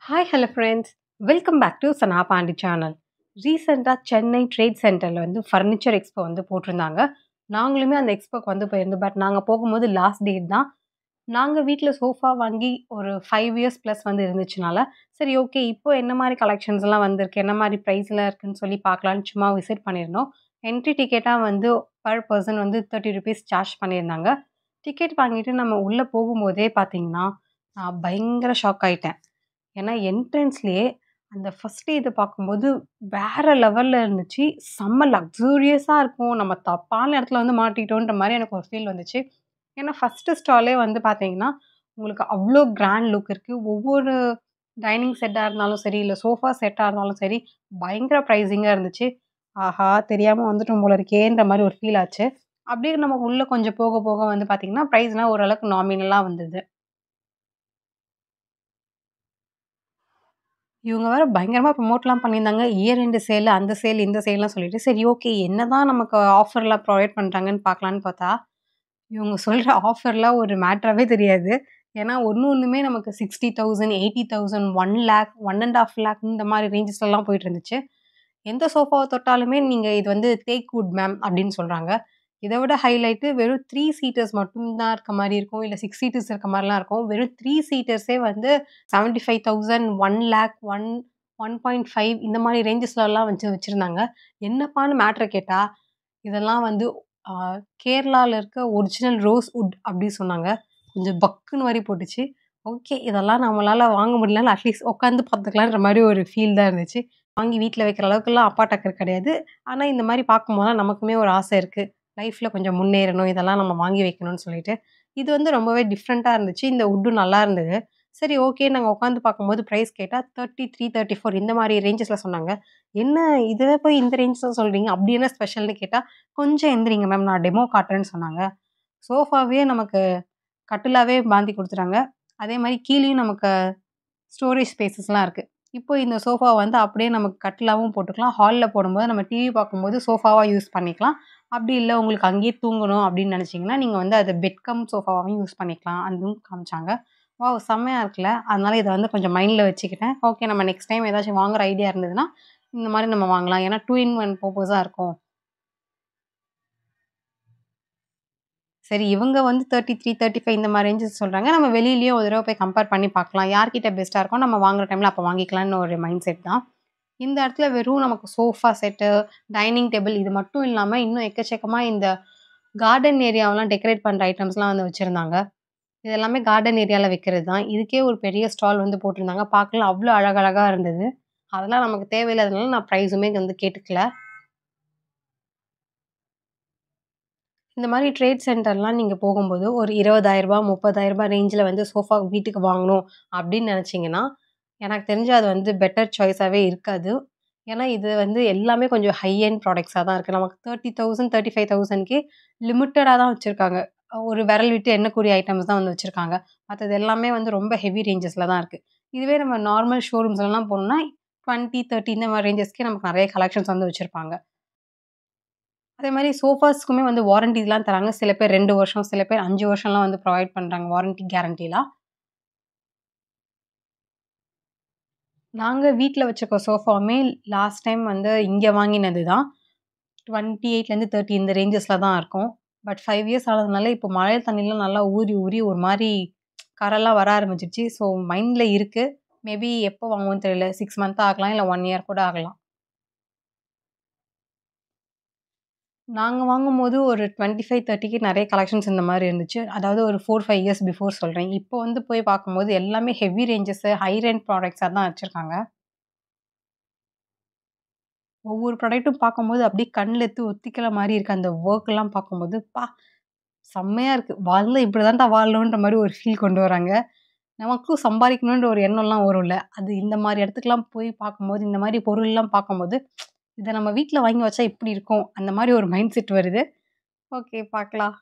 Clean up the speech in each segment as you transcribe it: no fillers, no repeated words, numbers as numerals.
Hi hello friends, welcome back to Sana Pandi channel. ரீசெண்டாக Chennai trade சென்டரில் வந்து ஃபர்னிச்சர் எக்ஸ்போ வந்து போட்டிருந்தாங்க. நாங்களுமே அந்த எக்ஸ்போக்கு வந்து போயிருந்தோம். பட் நாங்கள் போகும்போது லாஸ்ட் டேட் தான். நாங்கள் வீட்டில் சோஃபா வாங்கி ஒரு 5 இயர்ஸ் ப்ளஸ் வந்து இருந்துச்சுனால, சரி ஓகே இப்போ என்ன மாதிரி கலெக்ஷன்ஸ்லாம் வந்திருக்கு, என்ன மாதிரி ப்ரைஸில் இருக்குன்னு சொல்லி பார்க்கலான்னு சும்மா விசிட் பண்ணியிருந்தோம். என்ட்ரி டிக்கெட்டாக வந்து பர் பர்சன் வந்து ₹30 சார்ஜ் பண்ணியிருந்தாங்க. டிக்கெட் வாங்கிட்டு நம்ம உள்ளே போகும்போதே பார்த்தீங்கன்னா, நான் பயங்கர ஷாக் ஆயிட்டேன். ஏன்னா என்ட்ரன்ஸ்லயே அந்த ஃபர்ஸ்ட்டு இது பார்க்கும்போது வேற லெவல்ல இருந்துச்சு. செம்ம லக்ஸூரியஸா இருக்கும். நம்ம தப்பான இடத்துல வந்து மாட்டிக்கிட்டோன்ற மாரி எனக்கு ஒரு ஃபீல் வந்துச்சு. ஏன்னா ஃபர்ஸ்ட்டு ஸ்டாலே வந்து பார்த்தீங்கன்னா, உங்களுக்கு அவ்ளோ கிராண்ட் லுக் இருக்கு. ஒவ்வொரு டைனிங் செட்டா இருந்தாலும் சரி, இல்ல சோஃபா செட்டா இருந்தாலும் சரி, பயங்கர பிரைஸிங்கா இருந்துச்சு. ஆஹா! தெரியாம வந்துட்டோம் போல இருக்கேன்ற மாரி ஒரு ஃபீல் ஆச்சு. அப்படியே நம்ம உள்ள கொஞ்சம் போக போக வந்து பார்த்தீங்கன்னா, பிரைஸ்லாம் ஓரளவுக்கு நாமினலா வந்தது. இவங்க வேற பயங்கரமா ப்ரமோட்லாம் பண்ணியிருந்தாங்க. இயர் எண்ட் சேல், அந்த சேல், இந்த சேல்லாம் சொல்லிட்டு, சரி ஓகே என்னதான் நமக்கு ஆஃபர்லாம் ப்ரொவைட் பண்றாங்கன்னு பார்க்கலான்னு பார்த்தா, இவங்க சொல்ற ஆஃபர்லாம் ஒரு மேட்டராவே தெரியாது. ஏன்னா ஒண்ணுமே நமக்கு 60,000, 80,000, 1,00,000, 1,50,000 இந்த மாரி ரேஞ்சஸ்லலாம் போயிட்டு இருந்துச்சு. எந்த சோஃபாவ தொட்டாலுமே நீங்க இது வந்து தேக் வுட் மேம் அப்படின்னு சொல்றாங்க. இத விட ஹைலைட்டு வெறும் 3 சீட்டர்ஸ் மட்டும் தான் இருக்க மாரி இருக்கும். இல்ல 6 சீட்டர்ஸ் இருக்க மாரிலாம் இருக்கும். வெறும் 3 சீட்டர்ஸே வந்து 75,000, 1,00,000, 1.5 இந்த மாரி ரேஞ்சஸ்லலாம் வச்சிருந்தாங்க. என்னப்பான்னு மேட்டர கேட்டா, இதெல்லாம் வந்து ஆ கேரளால இருக்க ஒரிஜினல் ரோஸ் வுட் அப்டி சொன்னாங்க. கொஞ்சம் பக்குன்னு வாரி போட்டுச்சு. ஓகே இதெல்லாம் நம்மளால வாங்க முடியலனாலும் அட்லீஸ்ட் உட்காந்து பார்த்துக்கலான்ற மாரி ஒரு ஃபீல் தான் இருந்துச்சு. வாங்கி வீட்ல வைக்கிற அளவுக்குலாம் அப்பா டக்கர் கிடையாது. ஆனா, இந்த மாரி பார்க்கும்போதெல்லாம் நமக்குமே ஒரு ஆசை இருக்கு. லைஃப்ல கொஞ்சம் முன்னேறணும். இதெல்லாம் நம்ம வாங்கி வைக்கணும்னு சொல்லிட்டு. இது வந்து ரொம்பவே டிஃப்ரெண்ட்டா இருந்துச்சு. இந்த வுட்டும் நல்லா இருந்தது. சரி ஓகே நாங்க உட்காந்து பார்க்கும்போது பிரைஸ் கேட்டா 33, 34 இந்த மாரி ரேஞ்சஸ்ல சொன்னாங்க. என்ன இத போய் இந்த ரேஞ்ச்ல சொல்றீங்க? அப்படி என்ன ஸ்பெஷல்ன்னு கேட்டா, "கொஞ்சம் எந்திரிங்க மேம் நான் டெமோ காட்டுறேன்னு" சொன்னாங்க. சோஃபாவே நமக்கு கட்டிலாவே மாத்தி குடுத்துட்டாங்க. அதே மாரி கீழயும் நமக்கு ஸ்டோரேஜ் ஸ்பேஸஸ்லாம் இருக்கு. இப்போ இந்த சோஃபா வந்து அப்படியே நமக்கு கட்டிலாவும் போட்டுக்கலாம். ஹால்ல போடும்போது நம்ம டிவி பார்க்கும்போது சோஃபாவா யூஸ் பண்ணிக்கலாம். அப்படி இல்ல உங்களுக்கு அங்கேயே தூங்கணும் அப்படின்னு நெனச்சீங்கன்னா, நீங்க வந்து அத பெட் கம் சோஃபாவாவும் யூஸ் பண்ணிக்கலாம். அதுவும் காமிச்சாங்க. வாவ்! செம்மையா இருக்குல்ல. அதனால இத வந்து கொஞ்சம் மைண்ட்ல வச்சுக்கிட்டேன். ஓகே நம்ம நெக்ஸ்ட் டைம் ஏதாச்சும் வாங்குற ஐடியா இருந்ததுன்னா, இந்த மாரி நம்ம வாங்கலாம். ஏன்னா 2 இன் 1 பர்ப்பஸா இருக்கும். சரி இவங்க வந்து 33, 35 இந்த மாரி ரேஞ்சஸ் சொல்றாங்க. நம்ம வெளியிலயும் ஒரு தடவ போய் கம்பேர் பண்ணி பார்க்கலாம். யார்கிட்ட பெஸ்ட்டா இருக்கோ நம்ம வாங்குற டைம்ல அப்ப வாங்கிக்கலாம்னு ஒரு மைண்ட் செட் தான். இந்த இடத்துல வெறும் நமக்கு சோஃபா செட்டு, டைனிங் டேபிள் இது மட்டும் இல்லாம, இன்னும் எக்கச்சக்கமா இந்த கார்டன் ஏரியாவலாம் டெக்கரேட் பண்ற ஐட்டம்ஸ்லாம் வந்து வச்சிருந்தாங்க. இது எல்லாமே கார்டன் ஏரியால வைக்கிறது தான். இதுக்கே ஒரு பெரிய ஸ்டால் வந்து போட்டிருந்தாங்க. பார்க்கலாம் அவ்ளோ அழகழகா இருந்தது. அதெல்லாம் நமக்கு தேவையில்லாதனால நான் பிரைஸுமே வந்து கேட்டுக்கல. இந்த மாரி ட்ரேட் சென்டர்லாம் நீங்க போகும்போது, ஒரு ரூ. 20,000 ரூ. 30,000 ரேஞ்சுல வந்து சோஃபா வீட்டுக்கு வாங்கணும் அப்படின்னு நெனச்சீங்கன்னா, எனக்கு தெரிஞ்சு அது வந்து பெட்டர் சாய்ஸாவே இருக்காது. ஏன்னா, இது வந்து எல்லாமே கொஞ்சம் ஹை எண்ட் ப்ராடக்ட்ஸா தான் இருக்கு. நமக்கு 30,000, 35,000க்கே லிமிட்டடா தான் வச்சிருக்காங்க. ஒரு விரல் விட்டு எண்ணக்கூடிய ஐட்டம்ஸ் தான் வந்து வச்சிருக்காங்க. மத்தது எல்லாமே வந்து ரொம்ப ஹெவி ரேஞ்சஸ்ல தான் இருக்கு. இதுவே நம்ம நார்மல் ஷோரூம்ஸ்லலாம் போனோம்னா, 20, 30 இந்த மாரி ரேஞ்சஸ்க்கே நமக்கு நெறைய கலெக்ஷன்ஸ் வந்து வச்சிருப்பாங்க. அதே மாரி சோஃபாஸ்க்குமே வந்து வாரண்டிலாம் தராங்க. சில பேர் 2 வருஷம், சில பேர் 5 வருஷம்லாம் வந்து ப்ரொவைட் பண்றாங்க. வாரண்டி கேரண்டிலாம். நாங்க வீட்ல வச்சிருக்க சோஃபாவுமே லாஸ்ட் டைம் வந்து இங்க வாங்கினது தான். 28லேருந்து 30 இந்த ரேஞ்சஸ்ல தான் இருக்கும். பட் 5 இயர்ஸ் ஆனதுனால இப்போ மழை தண்ணிலாம் நல்லா ஊறி, ஊறி ஒரு மாரி கரெல்லாம் வர ஆரம்பிச்சுருச்சு. ஸோ மைண்ட்ல இருக்கு. மேபி எப்போ வாங்குவோன்னு தெரியல. 6 மந்த் ஆகலாம். இல்ல 1 இயர் கூட ஆகலாம். நாங்க வாங்கும்போது ஒரு 25, 30க்கு நெறைய கலெக்ஷன்ஸ் இந்த மாரி இருந்துச்சு. அதாவது ஒரு 4, 5 இயர்ஸ் பிஃபோர் சொல்றேன். இப்போ வந்து போய் பார்க்கும்போது எல்லாமே ஹெவி ரேஞ்சஸ், ஹை ரெண்ட் ப்ராடக்ட்ஸா தான் வச்சிருக்காங்க. ஒவ்வொரு ப்ராடக்ட்டும் பார்க்கும்போது அப்படியே கண்ல எத்து ஒத்திக்கிற மாரி இருக்கு. அந்த வொர்க்லாம் பார்க்கும்போது, செம்மையா இருக்கு. வாழ்ந்தா இப்படி தான்டா வாழணுன்ற மாரி ஒரு ஃபீல் கொண்டு வராங்க. நமக்கும் சம்பாரிக்கணுன்ற ஒரு எண்ணம்லாம் வரும்ல. அது இந்த மாரி இடத்துக்குலாம் போய் பார்க்கும்போது, இந்த மாரி பொருள்லாம் பார்க்கும்போது, இத நம்ம வீட்ல வாங்கி வச்சா எப்படி இருக்கும்? அந்த மாரி ஒரு மைண்ட் செட் வருது. ஓகே பார்க்கலாம்.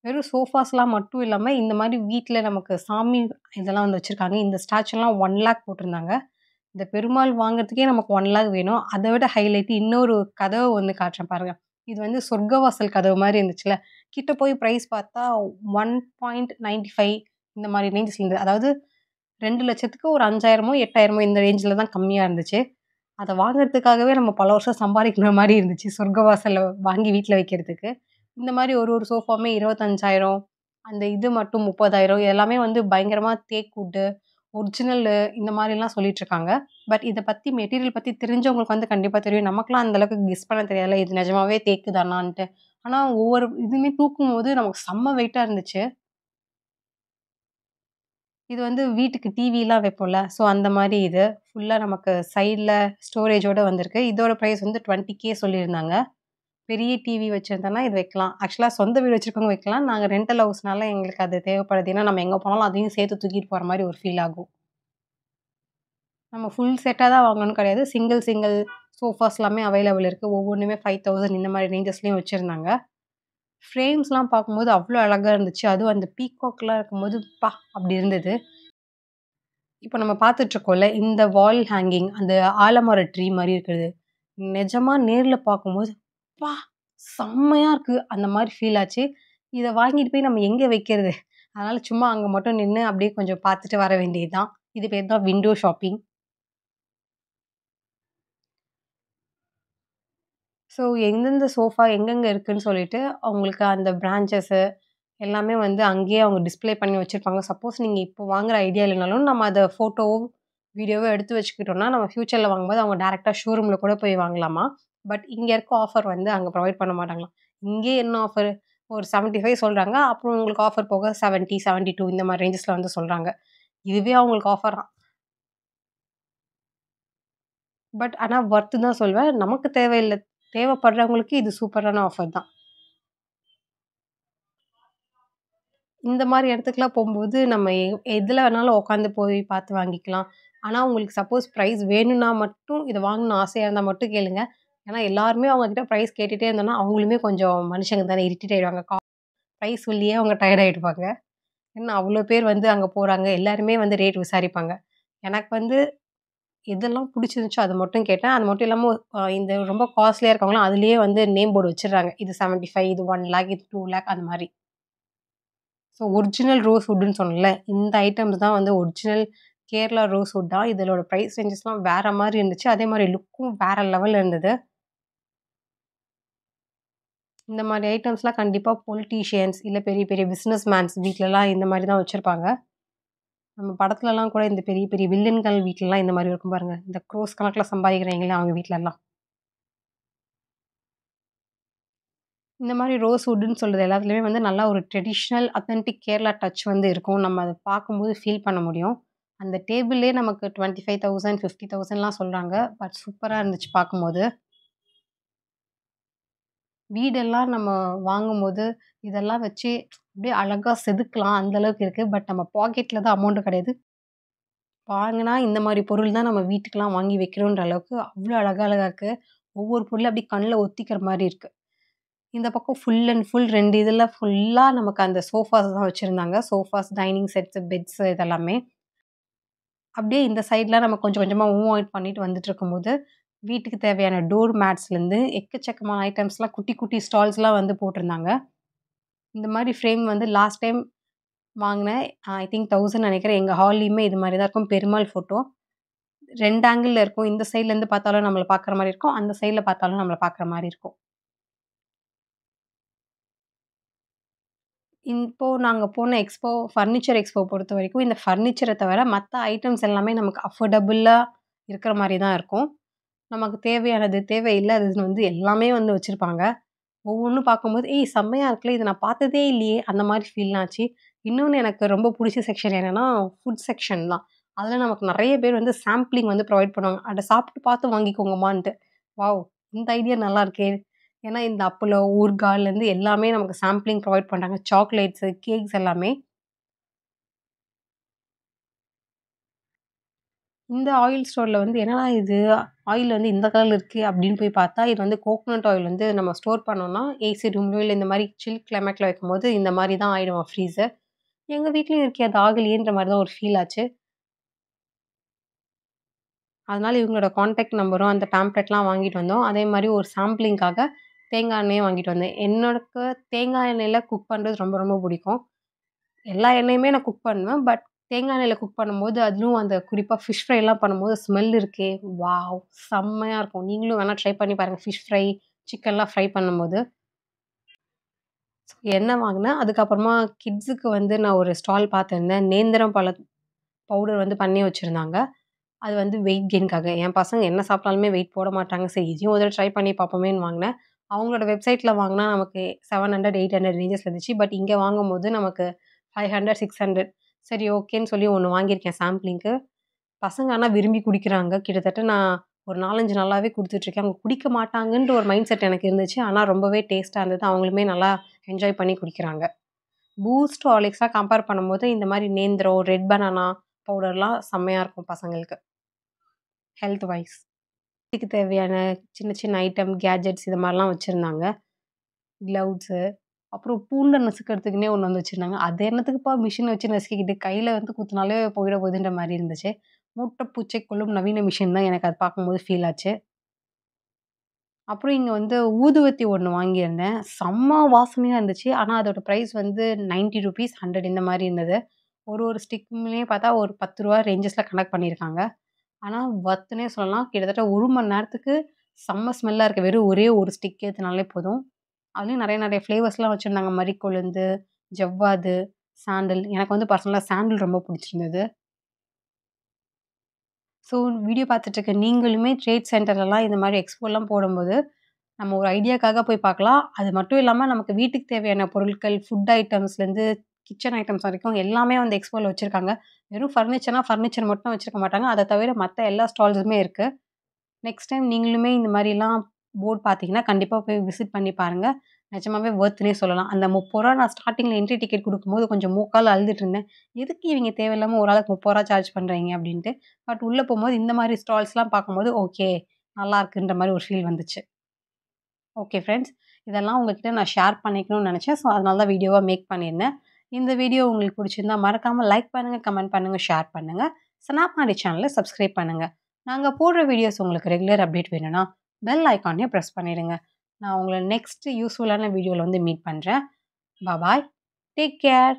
வெறும் சோஃபாஸ்லாம் மட்டும் இல்லாம, இந்த மாரி வீட்ல நமக்கு சாமி இதெல்லாம் வந்து வச்சிருக்காங்க. இந்த ஸ்டாச்சுலாம் 1,00,000 போட்டிருந்தாங்க. இந்த பெருமாள் வாங்குறதுக்கே நமக்கு 1,00,000 வேணும். அத விட ஹைலைட் இன்னொரு கதவு வந்து காட்டுறேன் பாருங்க. இது வந்து சொர்க்கவாசல் கதவு மாரி இருந்துச்சுல்ல. கிட்ட போய் பிரைஸ் பார்த்தா 1.95 இந்த மாரி ரேஞ்சஸ்ல இருந்தது. அதாவது 2,00,000க்கு ஒரு 5,000மோ, 8,000மோ இந்த ரேஞ்சில தான் கம்மியா இருந்துச்சு. அத வாங்குறதுக்காகவே நம்ம பல வருஷம் சம்பாரிக்கிற மாரி இருந்துச்சு. சொர்க்க வாசல்ல வாங்கி வீட்ல வைக்கிறதுக்கு. இந்த மாரி ஒரு ஒரு சோஃபாவுமே 25,000 அந்த இது மட்டும் 30,000 எல்லாமே வந்து பயங்கரமா தேக் வுட்டு, ஒரிஜினலு இந்த மாரிலாம் சொல்லிட்டுருக்காங்க. பட் இத பத்தி மெட்டீரியல் பத்தி தெரிஞ்சவங்களுக்கு வந்து கண்டிப்பா தெரியும். நமக்கெல்லாம் அந்த அளவுக்கு கெஸ் பண்ண தெரியாதுல்ல. இது நிஜமாவே தேக்கு தானான்ட்டு. ஆனா ஒவ்வொரு இதுவுமே தூக்கும்போது நமக்கு செம்ம வெயிட்டா இருந்துச்சு. இது வந்து வீட்டுக்கு டிவிலாம் வைப்போம்ல. ஸோ அந்த மாரி இது. ஃபுல்லா நமக்கு சைட்ல ஸ்டோரேஜோட வந்திருக்கு. இதோட பிரைஸ் வந்து 20K சொல்லியிருந்தாங்க. பெரிய டிவி வச்சிருந்தோம்னா இது வைக்கலாம். ஆக்சுவலா சொந்த வீடு வச்சிருக்கவங்க வைக்கலாம். நாங்க ரெண்டல் ஹவுஸ்னால எங்களுக்கு அது தேவைப்படுது. ஏன்னா நம்ம எங்க போனாலும் அதையும் சேர்த்து தூக்கிட்டு போற மாரி ஒரு ஃபீல் ஆகும். நம்ம ஃபுல் செட்டா தான் வாங்கணும்னு கிடையாது. சிங்கிள் சிங்கிள் சோஃபாஸ் எல்லாமே அவைலபிள் இருக்கு. ஒவ்வொன்னுமே 5,000 இந்த மாரி ரேஞ்சஸ்லயும் வச்சிருந்தாங்க. ஃப்ரேம்ஸ்லாம் பார்க்கும்போது அவ்ளோ அழகா இருந்துச்சு. அதுவும் அந்த பீகாக்லாம் இருக்கும்போது அப்பா! அப்படி இருந்தது. இப்ப நம்ம பார்த்துட்டுருக்கோம்ல, இந்த வால் ஹேங்கிங் அந்த ஆலமர ட்ரீ மாரி இருக்குது. நிஜமா நேர்ல பார்க்கும்போது, அப்பா! செம்மையா இருக்கு. அந்த மாரி ஃபீல் ஆச்சு. இத வாங்கிட்டு போய் நம்ம எங்க வைக்கிறது? அதனால சும்மா அங்க மட்டும் நின்னு அப்படியே கொஞ்சம் பார்த்துட்டு வர வேண்டியது தான். இது பேர் தான் விண்டோ ஷாப்பிங். ஸோ எந்தெந்த சோஃபா எங்கெங்க இருக்குன்னு சொல்லிட்டு, அவங்களுக்கு அந்த பிரான்ச்சஸு எல்லாமே வந்து அங்கேயே அவங்க டிஸ்ப்ளே பண்ணி வச்சிருப்பாங்க. சப்போஸ் நீங்க இப்போ வாங்குற ஐடியா இல்லனாலும், நம்ம அத ஃபோட்டோவோ, வீடியோவோ எடுத்து வச்சுக்கிட்டோம்னா, நம்ம ஃபியூச்சர்ல வாங்கும்போது அவங்க டைரக்ட்டா ஷோரூம்ல கூட போய் வாங்கலாமா. பட் இங்க இருக்க ஆஃபர் வந்து அங்க ப்ரொவைட் பண்ண மாட்டாங்களாம். இங்கேயே என்ன ஆஃபர் ஒரு 75 சொல்றாங்க. அப்புறம் உங்களுக்கு ஆஃபர் போக 70, 72 இந்த மாரி ரேஞ்சஸ்ல வந்து சொல்றாங்க. இதுவே அவங்களுக்கு ஆஃபரா. பட் ஆனா வொர்த் தான் சொல்வேன். நமக்கு தேவையில்ல. தேவைப்படுறவங்களுக்கு இது சூப்பரான ஆஃபர் தான். இந்த மாரி இடத்துக்குலாம் போம்போது, நம்ம எதுல வேணாலும் உட்காந்து போய் பார்த்து வாங்கிக்கலாம். ஆனா, உங்களுக்கு சப்போஸ் பிரைஸ் வேணும்னா மட்டும், இத வாங்கணும்னு ஆசையா இருந்தா மட்டும் கேளுங்க. ஏன்னா, எல்லாருமே அவங்க கிட்ட பிரைஸ் கேட்டுட்டே இருந்தோம்னா, அவங்களுமே கொஞ்சம் மனுஷங்க தானே இரிட்டேட் ஆயிடுவாங்க. பிரைஸ் சொல்லியே அவங்க டயர்ட் ஆயிடுவாங்க. ஏன்னா, அவ்ளோ பேர் வந்து அங்க போறாங்க. எல்லாருமே வந்து ரேட் விசாரிப்பாங்க. எனக்கு வந்து எதெல்லாம் புடிச்சிருந்துச்சோ அத மட்டும் கேட்டேன். அது மட்டும் இல்லாம இந்த ரொம்ப காஸ்ட்லியா இருக்கவங்கலாம் அதிலேயே வந்து நேம் போர்டு வச்சுடுறாங்க. இது 75 இது 1,00,000 இது 2,00,000 அந்த மாரி. ஸோ ஒரிஜினல் ரோஸ் வுட்டுன்னு சொன்னேன்ல, இந்த ஐட்டம்ஸ் தான் வந்து ஒரிஜினல் கேரளா ரோஸ் வுட் தான். இதோட பிரைஸ் ரேஞ்சஸ்லாம் வேற மாரி இருந்துச்சு. அதே மாரி லுக்கும் வேற லெவல்ல இருந்தது. இந்த மாரி ஐட்டம்ஸ்லாம் கண்டிப்பா பொலிட்டீஷியன்ஸ் இல்ல பெரிய பெரிய பிசினஸ் மேன்ஸ் வீட்லலாம் இந்த மாரி தான் வச்சிருப்பாங்க. நம்ம படத்துலலாம் கூட இந்த பெரிய பெரிய வில்லன்கள் வீட்லலாம் இந்த மாரி இருக்கும் பாருங்க. இந்த க்ரோஸ் கணக்குல சம்பாதிக்கிறாங்கல்ல அவங்க வீட்லலாம். இந்த மாரி ரோஸ் வுட்டுன்னு சொல்றது எல்லாத்துலயுமே வந்து நல்லா ஒரு ட்ரெடிஷனல் அத்தென்டிக் கேரளா டச் வந்து இருக்கும். நம்ம அத பார்க்கும்போது ஃபீல் பண்ண முடியும். அந்த டேபிள்லயே நமக்கு 25,000 50,000லாம் சொல்றாங்க. பட் சூப்பரா இருந்துச்சு பார்க்கும்போது. வீடெல்லாம் நம்ம வாங்கும்போது, இதெல்லாம் வச்சு அப்படியே அழகா செதுக்கலாம். அந்த அளவுக்கு இருக்கு. பட் நம்ம பாக்கெட்ல தான் அமௌண்ட் கிடையாது. வாங்குனா இந்த மாரி பொருள் தான் நம்ம வீட்டுக்கெல்லாம் வாங்கி வைக்கிறோன்ற அளவுக்கு அவ்ளோ அழகா இருக்கு. ஒவ்வொரு பொருளும் அப்படியே கண்ல ஒத்திக்கிற மாரி இருக்கு. இந்த பக்கம் ஃபுல் அண்ட் ஃபுல் 2 இதுல ஃபுல்லா நமக்கு அந்த சோஃபாஸ் தான் வச்சிருந்தாங்க. சோஃபாஸ், டைனிங் செட்ஸ், பெட்ஸ் இதெல்லாமே. அப்படியே இந்த சைட்லாம் நம்ம கொஞ்சம் கொஞ்சமா மூவ் ஆட் பண்ணிட்டு வந்துட்டுருக்கும்போது, வீட்டுக்கு தேவையான டோர் மேட்ஸ்லேருந்து எக்கச்சக்கமான ஐட்டம்ஸ்லாம் குட்டி குட்டி ஸ்டால்ஸ்லாம் வந்து போட்டிருந்தாங்க. இந்த மாரி ஃப்ரேம் வந்து லாஸ்ட் டைம் வாங்குனேன். ஐ திங்க் 1000 நெனைக்கிறேன். எங்க ஹால்லயுமே இது மாரி தான் இருக்கும். பெருமாள் ஃபோட்டோ. 2 ஆங்கிள்ல இருக்கும். இந்த சைட்லேருந்து பார்த்தாலும் நம்மள பார்க்குற மாரி இருக்கும். அந்த சைட்ல பார்த்தாலும் நம்மள பார்க்குற மாரி இருக்கும். இப்போ நாங்க போன எக்ஸ்போ ஃபர்னிச்சர் எக்ஸ்போ பொறுத்தவரைக்கும், இந்த ஃபர்னிச்சர தவிர மத்த ஐட்டம்ஸ் எல்லாமே நமக்கு அஃபோர்டபுளா இருக்கிற மாரி தான் இருக்கும். நமக்கு தேவையானது, தேவையில்லாததுன்னு வந்து எல்லாமே வந்து வச்சிருப்பாங்க. ஒவ்வொன்னும் பார்க்கும்போது, "ஏய் செம்மையா இருக்குல்ல! இத நான் பார்த்ததே இல்லையே!" அந்த மாரி ஃபீல்லாம் ஆச்சு. இன்னொன்னு எனக்கு ரொம்ப புடிச்ச செக்ஷன் என்னன்னா, ஃபுட் செக்ஷன் தான். அதுல நமக்கு நெறைய பேர் வந்து சாம்பிளிங் வந்து ப்ரொவைட் பண்ணுவாங்க. அட சாப்பிட்டு பார்த்து வாங்கிக்கோங்கம்மான்ட்டு. வாவ்! இந்த ஐடியா நல்லா இருக்கே! ஏன்னா இந்த அப்பளோ, ஊறுகாய்லேருந்து எல்லாமே நமக்கு சாம்பிளிங் ப்ரொவைட் பண்றாங்க. சாக்லேட்ஸு, கேக்ஸ் எல்லாமே. இந்த ஆயில் ஸ்டோர்ல வந்து என்னடா இது! ஆயில் வந்து இந்த கலர்ல இருக்கே! அப்படின்னு போய் பார்த்தா, இது வந்து கோகனட் ஆயில் வந்து நம்ம ஸ்டோர் பண்ணோம்னா, ஏசி ரூம்லயோ இல்ல இந்த மாரி சில் கிளைமேட்ல வைக்கும்போது இந்த மாரி தான் ஆயிடுமாம் ஃப்ரீஸர். எங்க வீட்லயும் இருக்கே அது ஆகலையேன்ற மாரி தான் ஒரு ஃபீல் ஆச்சு. அதனால இவங்களோட கான்டாக்ட் நம்பரும், அந்த பேம்ப்ளெட்லாம் வாங்கிட்டு வந்தோம். அதே மாரி ஒரு சாம்பிளிங்காக தேங்காய் எண்ணெயும் வாங்கிட்டு வந்தேன். என்னோடக்கு தேங்காய் எண்ணெயில குக் பண்றது ரொம்ப ரொம்ப பிடிக்கும். எல்லா எண்ணெயுமே நான் குக் பண்ணுவேன். பட் தேங்காய் எண்ணெயில குக் பண்ணும்போது, அதிலும் அந்த குறிப்பா ஃபிஷ் ஃப்ரைலாம் பண்ணும்போது ஸ்மெல் இருக்கே! வாவ்! செம்மையா இருக்கும். நீங்களும் வேணா ட்ரை பண்ணி பாருங்க. ஃபிஷ் ஃப்ரை, சிக்கன்லாம் ஃப்ரை பண்ணும்போது. எண்ணெய் வாங்குனேன். அதுக்கப்புறமா கிட்ஸுக்கு வந்து நான் ஒரு ஸ்டால் பார்த்துருந்தேன். நேந்திரம் பழ பவுடர் வந்து பண்ணி வச்சிருந்தாங்க. அது வந்து வெயிட் கெயின்க்காக. என் பசங்க என்ன சாப்பிட்டாலுமே வெயிட் போட மாட்டாங்க. சரி இதையும் ஒரு தடவ ட்ரை பண்ணி பார்ப்போமேன்னு வாங்குனேன். அவங்களோட வெப்சைட்ல வாங்குனா நமக்கு 700, 800 ரேஞ்சஸ்ல இருந்துச்சு. பட் இங்க வாங்கும்போது நமக்கு 500, 600 சரி ஓகேன்னு சொல்லி ஒண்ணு வாங்கியிருக்கேன் சாம்பிளிங்க்கு. பசங்க ஆனா விரும்பி குடிக்கிறாங்க. கிட்டத்தட்ட நான் ஒரு 4, 5 நாளாவே குடுத்துட்டுருக்கேன். அவங்க குடிக்க மாட்டாங்கன்ற ஒரு மைண்ட் செட் எனக்கு இருந்துச்சு. ஆனா ரொம்பவே டேஸ்ட்டா இருந்தது. அவங்களுமே நல்லா என்ஜாய் பண்ணி குடிக்கிறாங்க. பூஸ்ட், ஹார்லிக்ஸ்லாம் கம்பேர் பண்ணும்போது இந்த மாரி நேந்திரம், ரெட் பனானா பவுடர்லாம் செம்மையா இருக்கும் பசங்களுக்கு. Health wise. வீட்டுக்கு தேவையான சின்ன சின்ன ஐட்டம், கேட்ஜெட்ஸ் இது மாரிலாம் வச்சிருந்தாங்க. கிளவுட்ஸு, அப்புறம் பூண்ட நசுக்கிறதுக்குன்னே ஒண்ணு வந்து வச்சிருந்தாங்க. அது என்னத்துக்குப்பா மிஷின் வச்சு நசுக்கிக்கிட்டு, கையில வந்து குத்துனாலே போயிட போதுன்ற மாரி இருந்துச்சு. மூட்டை பூச்சை கொல்லும் நவீன மிஷின் தான் எனக்கு அது பார்க்கும்போது ஃபீல் ஆச்சு. அப்புறம் இங்க வந்து ஊதுவத்தி ஒண்ணு வாங்கியிருந்தேன். செம்ம வாசனையா இருந்துச்சு. ஆனா அதோட பிரைஸ் வந்து ₹90 100 இந்த மாரி இருந்தது. ஒரு ஸ்டிக்குமே பார்த்தா ஒரு ₹10 ரேஞ்சஸ்ல கணக்கு பண்ணியிருக்காங்க. ஆனா வொர்த்துன்னே சொல்லலாம். கிட்டத்தட்ட 1 மணி நேரத்துக்கு செம்ம ஸ்மெல்லா இருக்கு. வெறும் ஒரே ஒரு ஸ்டிக் ஏத்துனாலே போதும். அதுலயும் நெறைய நெறைய ஃப்ளேவர்ஸ்லாம் வச்சிருந்தாங்க. மரிக்கொழுந்து, ஜவ்வாது, சாண்டல். எனக்கு வந்து பர்சனலா சாண்டல் ரொம்ப புடிச்சிருந்தது. ஸோ வீடியோ பார்த்துட்டு இருக்க நீங்களுமே ட்ரேட் சென்டர்லலாம் இந்த மாரி எக்ஸ்போலாம் போடும்போது, நம்ம ஒரு ஐடியாக்காக போய் பார்க்கலாம். அது மட்டும் இல்லாம நமக்கு வீட்டுக்கு தேவையான பொருட்கள், ஃபுட் ஐட்டம்ஸ்லேருந்து கிச்சன் ஐட்டம்ஸ் வரைக்கும் எல்லாமே வந்து எக்ஸ்போல வச்சிருக்காங்க. வெறும் ஃபர்னிச்சர்னா ஃபர்னிச்சர் மட்டும் வச்சிருக்க மாட்டாங்க. அத தவிர மத்த எல்லா ஸ்டால்ஸுமே இருக்கு. நெக்ஸ்ட் டைம் நீங்களுமே இந்த மாரிலாம் போர்ட் பார்த்தீங்கன்னா, கண்டிப்பா போய் விசிட் பண்ணி பாருங்க. நிஜமாவே வொர்த்ன்னே சொல்லலாம். அந்த ரூ. 30 நான் ஸ்டார்ட்டிங்ல என்ட்ரி டிக்கெட் குடுக்கும்போது கொஞ்சம் மூக்கால அழுதுட்டு இருந்தேன். எதுக்கு இவங்க தேவையில்லாம ஒரு ஆளுக்கு ரூ. 30 சார்ஜ் பண்றாய்ங்க அப்டின்ட்டு. பட் உள்ள போம்போது இந்த மாரி ஸ்டால்ஸ்லாம் பார்க்கும்போது, ஓகே நல்லா இருக்குன்ற மாரி ஒரு ஃபீல் வந்துச்சு. Okay friends. இதெல்லாம் உங்ககிட்ட நான் ஷேர் பண்ணிக்கணும்னு நெனச்சேன். ஸோ, அதனால தான் வீடியோவா மேக் பண்ணியிருந்தேன். இந்த வீடியோ உங்களுக்கு புடிச்சிருந்தா மறக்காம லைக் பண்ணுங்க, கமெண்ட் பண்ணுங்க, ஷேர் பண்ணுங்க. ஸ்னாப் மாரி சேனல சப்ஸ்கிரைப் பண்ணுங்க. நாங்க போடுற வீடியோஸ் உங்களுக்கு ரெகுலர் அப்டேட் வேணும்னா, பெல் ஐகானையும் பிரஸ் பண்ணிடுங்க. நான் உங்கள நெக்ஸ்ட் யூஸ்ஃபுல்லான வீடியோல வந்து மீட் பண்றேன். பாய். Take care.